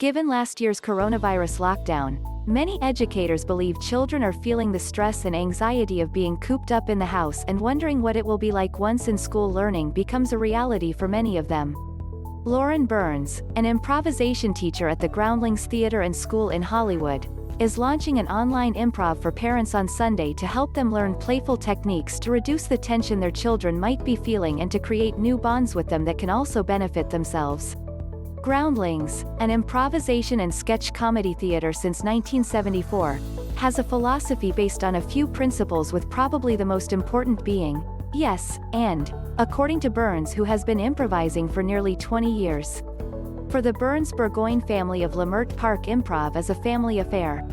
Given last year's coronavirus lockdown, many educators believe children are feeling the stress and anxiety of being cooped up in the house and wondering what it will be like once in-school learning becomes a reality for many of them. Lauren Burns, an improvisation teacher at the Groundlings Theater School in Hollywood, is launching an online improv for parents on Sunday to help them learn playful techniques to reduce the tension their children might be feeling and to create new bonds with them that can also benefit themselves. Groundlings, an improvisation and sketch comedy theater since 1974, has a philosophy based on a few principles, with probably the most important being, yes, and, according to Burns, who has been improvising for nearly 20 years. For the Burns-Burgoyne family of Leimert Park, improv is a family affair.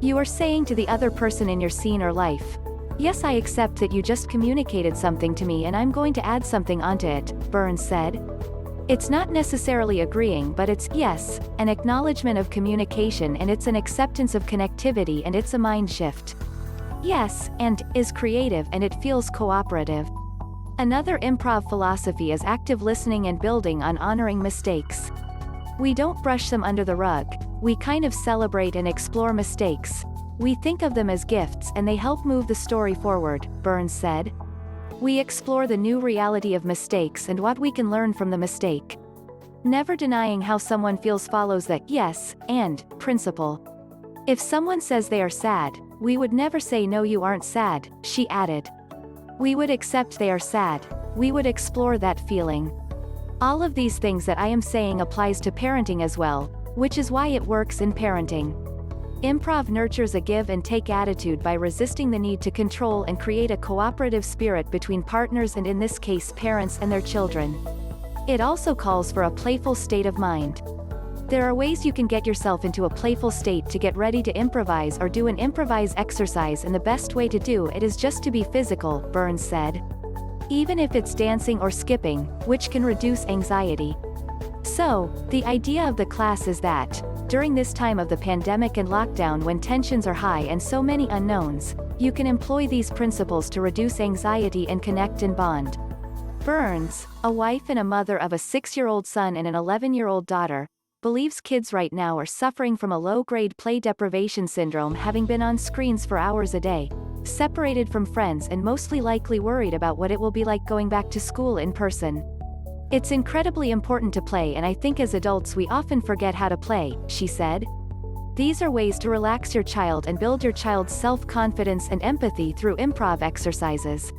You are saying to the other person in your scene or life, "Yes, I accept that you just communicated something to me and I'm going to add something onto it," Burns said. It's not necessarily agreeing, but it's, yes, an acknowledgement of communication, and it's an acceptance of connectivity, and it's a mind shift. Yes, and, is creative, and it feels cooperative. Another improv philosophy is active listening and building on honoring mistakes. We don't brush them under the rug, we kind of celebrate and explore mistakes. We think of them as gifts and they help move the story forward, Burns said. We explore the new reality of mistakes and what we can learn from the mistake. Never denying how someone feels follows that yes, and, principle. If someone says they are sad, we would never say no, you aren't sad, she added. We would accept they are sad. We would explore that feeling. All of these things that I am saying applies to parenting as well, which is why it works in parenting. Improv nurtures a give and take attitude by resisting the need to control and create a cooperative spirit between partners, and in this case parents and their children. It also calls for a playful state of mind. There are ways you can get yourself into a playful state to get ready to improvise or do an improvise exercise, and the best way to do it is just to be physical, Burns said. Even if it's dancing or skipping, which can reduce anxiety. So, the idea of the class is that, during this time of the pandemic and lockdown when tensions are high and so many unknowns, you can employ these principles to reduce anxiety and connect and bond. Burns, a wife and a mother of a 6-year-old son and an 11-year-old daughter, believes kids right now are suffering from a low-grade play deprivation syndrome, having been on screens for hours a day, separated from friends, and mostly likely worried about what it will be like going back to school in person. It's incredibly important to play, and I think as adults we often forget how to play, she said. These are ways to relax your child and build your child's self-confidence and empathy through improv exercises.